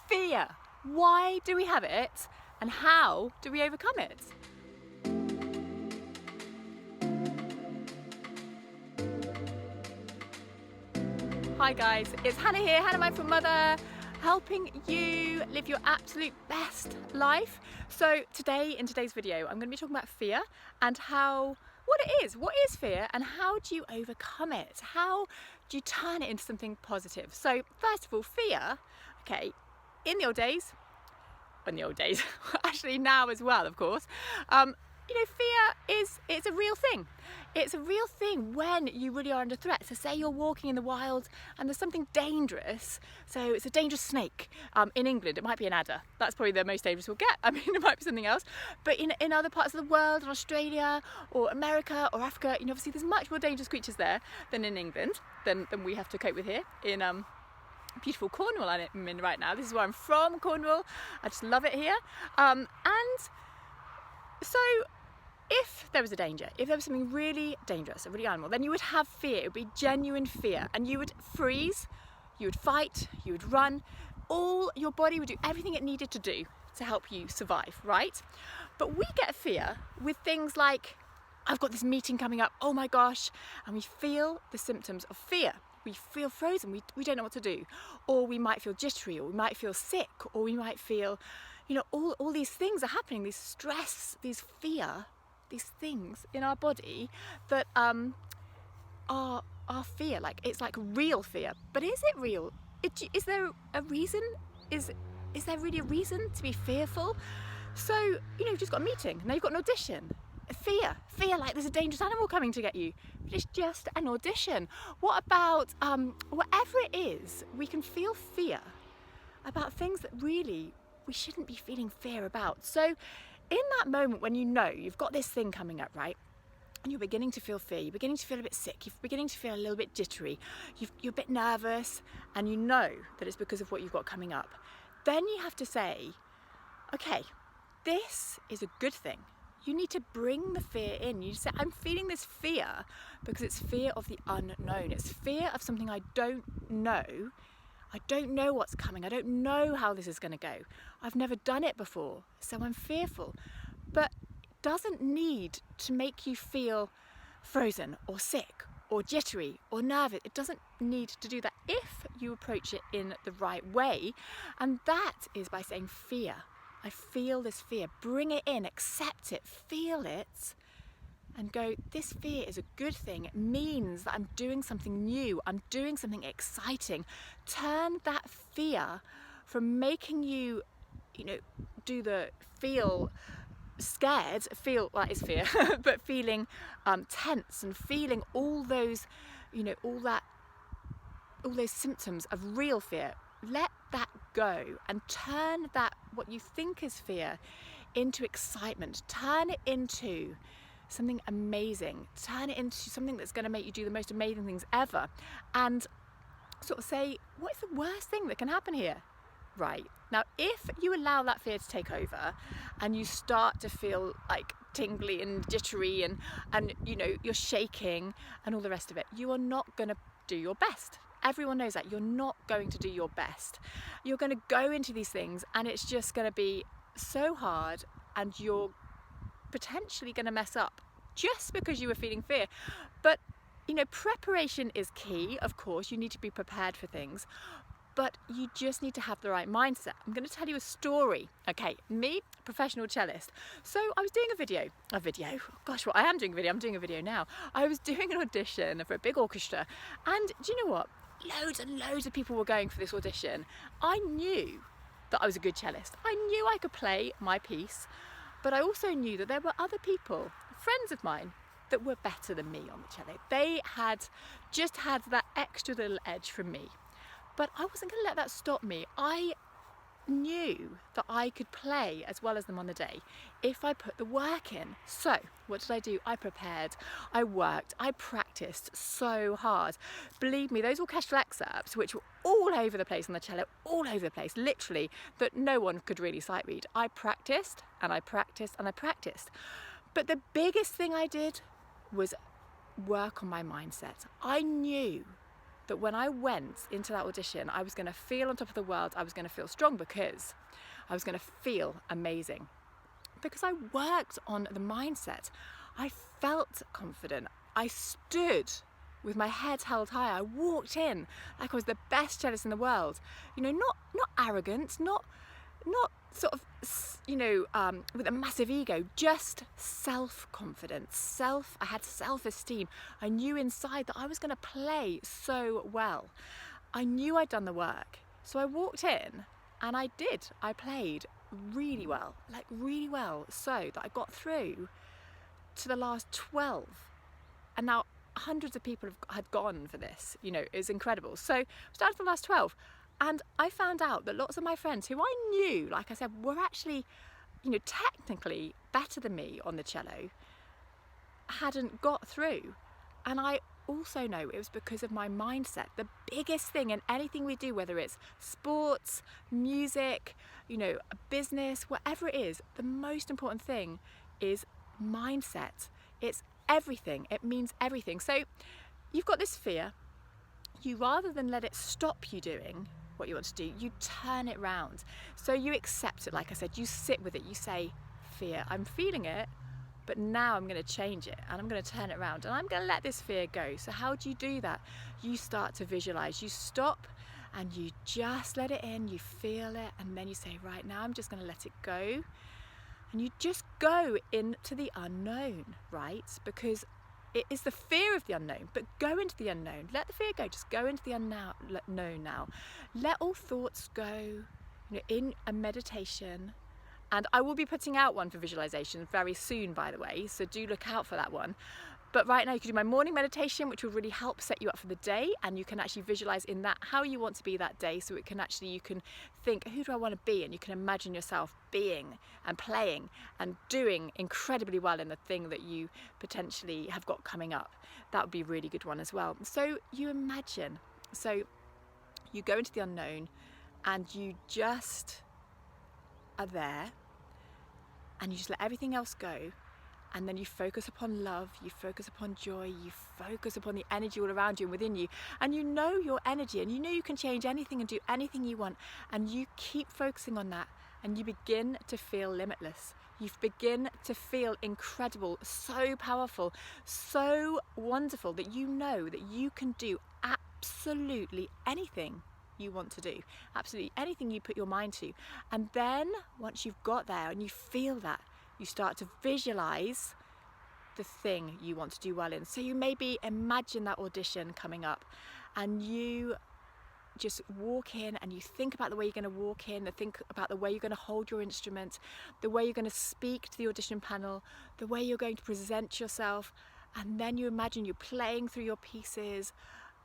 Fear. Why do we have it and how do we overcome it? Hi guys, it's Hannah here, Hannah Mindful Mother, helping you live your absolute best life. So today, in today's video, I'm going to be talking about fear and what is fear and how do you overcome it? How do you turn it into something positive? So first of all, fear, okay, in the old days, actually now as well, of course, fear it's a real thing. It's a real thing when you really are under threat. So say you're walking in the wild and there's something dangerous. So it's a dangerous snake. In England, it might be an adder. That's probably the most dangerous we'll get. I mean, it might be something else. But in other parts of the world, in Australia or America or Africa, obviously there's much more dangerous creatures there than in England, than we have to cope with here in beautiful Cornwall I'm in right now. This is where I'm from, Cornwall. I just love it here. And so if there was a danger, if there was something really dangerous, a really animal, then you would have fear. It would be genuine fear, and you would freeze, you would fight, you would run. All your body would do everything it needed to do to help you survive, right? But we get fear with things like, I've got this meeting coming up, oh my gosh, and we feel the symptoms of fear. We feel frozen, we don't know what to do. Or we might feel jittery, or we might feel sick, or we might feel, all these things are happening, these stress, these fear, these things in our body that are fear. Like, it's like real fear. But is it real? Is there a reason? Is there really a reason to be fearful? So, you've just got a meeting, now you've got an audition. Fear like there's a dangerous animal coming to get you. But it's just an audition. What about whatever it is, we can feel fear about things that really we shouldn't be feeling fear about. So in that moment when you've got this thing coming up, right? And you're beginning to feel fear, you're beginning to feel a bit sick, you're beginning to feel a little bit jittery, you're a bit nervous, and you know that it's because of what you've got coming up. Then you have to say, okay, this is a good thing. You need to bring the fear in. You say, I'm feeling this fear because it's fear of the unknown. It's fear of something I don't know. I don't know what's coming. I don't know how this is going to go. I've never done it before, so I'm fearful. But it doesn't need to make you feel frozen or sick or jittery or nervous. It doesn't need to do that if you approach it in the right way. And that is by saying fear. I feel this fear. Bring it in, accept it, feel it, and go, this fear is a good thing. It means that I'm doing something new. I'm doing something exciting. Turn that fear from making you, do the feel scared, feel like it's fear, but feeling tense and feeling all those, all those symptoms of real fear. Let that go and turn that, what you think is fear, into excitement. Turn it into something amazing. Turn it into something that's going to make you do the most amazing things ever. And sort of say, what's the worst thing that can happen here? Right. Now, if you allow that fear to take over and you start to feel like tingly and jittery and you're shaking and all the rest of it, you are not going to do your best. Everyone knows that. You're not going to do your best. You're going to go into these things and it's just going to be so hard, and you're potentially going to mess up just because you were feeling fear. But preparation is key. Of course, you need to be prepared for things, but you just need to have the right mindset. I'm going to tell you a story. Okay, me, professional cellist. So I was doing a video. Gosh, what I am doing a video. I'm doing a video now. I was doing an audition for a big orchestra, and do you know what? Loads and loads of people were going for this audition. I knew that I was a good cellist. I knew I could play my piece, but I also knew that there were other people, friends of mine, that were better than me on the cello. They had just had that extra little edge from me. But I wasn't going to let that stop me. I knew that I could play as well as them on the day if I put the work in. So what did I do? I prepared, I worked, I practiced so hard. Believe me, those orchestral excerpts, which were all over the place on the cello, all over the place, literally, that no one could really sight read. I practiced and I practiced and I practiced. But the biggest thing I did was work on my mindset. I knew that when I went into that audition, I was going to feel on top of the world. I was going to feel strong because I was going to feel amazing. Because I worked on the mindset. I felt confident. I stood with my head held high. I walked in like I was the best cellist in the world. You know, not arrogant, not sort of, you know, with a massive ego, just self-confidence. I had self-esteem. I knew inside that I was going to play so well. I knew I'd done the work. So I walked in and I did. I played really well, like really well, so that I got through to the last 12. And now hundreds of people had gone for this. You know, it's incredible. So I was down to the last 12. And I found out that lots of my friends who I knew, like I said, were actually, you know, technically better than me on the cello, hadn't got through. And I also know it was because of my mindset. The biggest thing in anything we do, whether it's sports, music, you know, a business, whatever it is, the most important thing is mindset. It's everything. It means everything. So you've got this fear. You, rather than let it stop you doing what you want to do, you turn it round. So you accept it, like I said, you sit with it, you say, fear, I'm feeling it, but now I'm going to change it and I'm going to turn it around and I'm going to let this fear go. So how do you do that? You start to visualize. You stop and you just let it in, you feel it, and then you say, right, now I'm just going to let it go. And you just go into the unknown, right? Because it is the fear of the unknown, but go into the unknown. Let the fear go, just go into the unknown now. Let all thoughts go, you know, in a meditation. And I will be putting out one for visualization very soon, by the way, so do look out for that one. But right now you can do my morning meditation, which will really help set you up for the day, and you can actually visualize in that how you want to be that day. So it can actually, you can think, who do I want to be? And you can imagine yourself being and playing and doing incredibly well in the thing that you potentially have got coming up. That would be a really good one as well. So you imagine, so you go into the unknown and you just are there and you just let everything else go. And then you focus upon love, you focus upon joy, you focus upon the energy all around you and within you. And you know your energy, and you know you can change anything and do anything you want. And you keep focusing on that, and you begin to feel limitless. You begin to feel incredible, so powerful, so wonderful that you know that you can do absolutely anything you want to do. Absolutely anything you put your mind to. And then once you've got there and you feel that, you start to visualize the thing you want to do well in. So you maybe imagine that audition coming up and you just walk in and you think about the way you're going to walk in, think about the way you're going to hold your instrument, the way you're going to speak to the audition panel, the way you're going to present yourself, and then you imagine you're playing through your pieces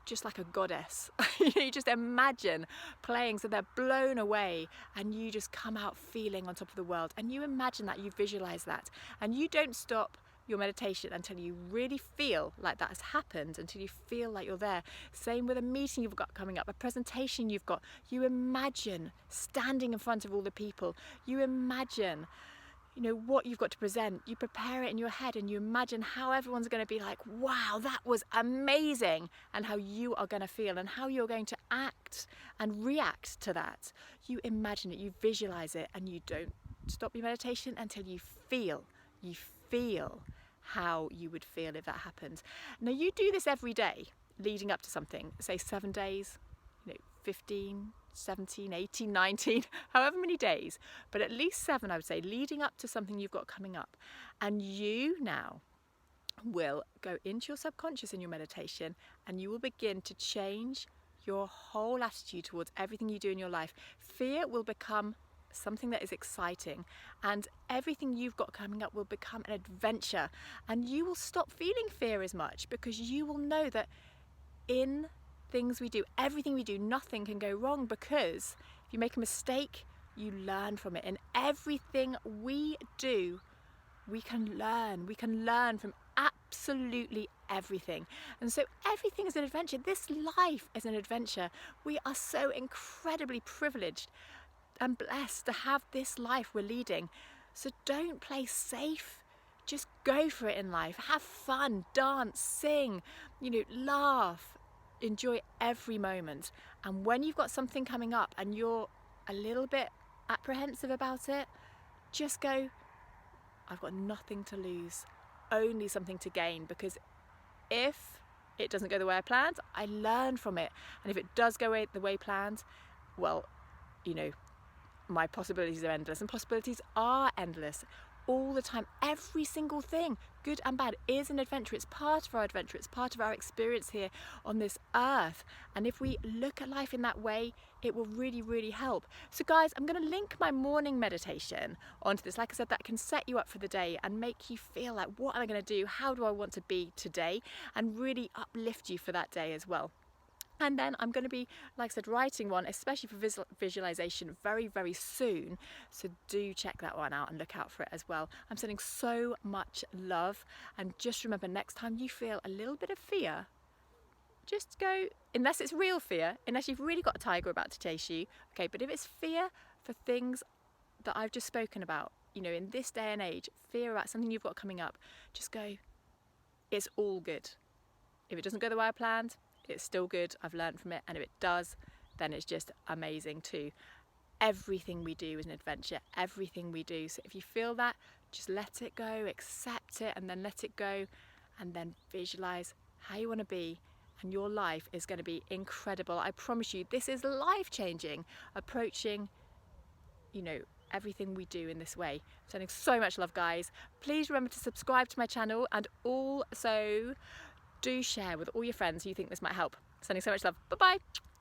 just like a goddess. You just imagine playing so they're blown away and you just come out feeling on top of the world, and you imagine that, you visualize that, and you don't stop your meditation until you really feel like that has happened, until you feel like you're there. Same with a meeting you've got coming up, a presentation you've got. You imagine standing in front of all the people. You imagine, you know, what you've got to present. You prepare it in your head and you imagine how everyone's going to be like, wow, that was amazing, and how you are going to feel and how you're going to act and react to that. You imagine it, you visualize it, and you don't stop your meditation until you feel how you would feel if that happened. Now you do this every day leading up to something, say 7 days, 15, 17, 18, 19, however many days, but at least 7, I would say, leading up to something you've got coming up. And you now will go into your subconscious in your meditation, and you will begin to change your whole attitude towards everything you do in your life. Fear will become something that is exciting, and everything you've got coming up will become an adventure, and you will stop feeling fear as much, because you will know that in things we do, everything we do, nothing can go wrong, because if you make a mistake, you learn from it. And everything we do, we can learn from absolutely everything. And so everything is an adventure. This life is an adventure. We are so incredibly privileged and blessed to have this life we're leading. So don't play safe, just go for it in life. Have fun, dance, sing, laugh, enjoy every moment. And when you've got something coming up and you're a little bit apprehensive about it, just go, I've got nothing to lose, only something to gain, because if it doesn't go the way I planned, I learn from it. And if it does go the way planned, well, you know, my possibilities are endless, and possibilities are endless all the time. Every single thing, good and bad, is an adventure. It's part of our adventure. It's part of our experience here on this earth. And if we look at life in that way, it will really, really help. So guys, I'm going to link my morning meditation onto this. Like I said, that can set you up for the day and make you feel like, what am I going to do? How do I want to be today? And really uplift you for that day as well. And then I'm going to be, like I said, writing one, especially for visualization, very, very soon. So do check that one out and look out for it as well. I'm sending so much love. And just remember, next time you feel a little bit of fear, just go, unless it's real fear, unless you've really got a tiger about to chase you. Okay, but if it's fear for things that I've just spoken about, you know, in this day and age, fear about something you've got coming up, just go, it's all good. If it doesn't go the way I planned, it's still good. I've learned from it. And if it does, then it's just amazing too. Everything we do is an adventure, everything we do. So if you feel that, just let it go, accept it, and then let it go, and then visualize how you want to be. And your life is going to be incredible. I promise you, this is life-changing, approaching, you know, everything we do in this way. Sending so much love, guys. Please remember to subscribe to my channel, and also do share with all your friends who you think this might help. Sending so much love. Bye-bye.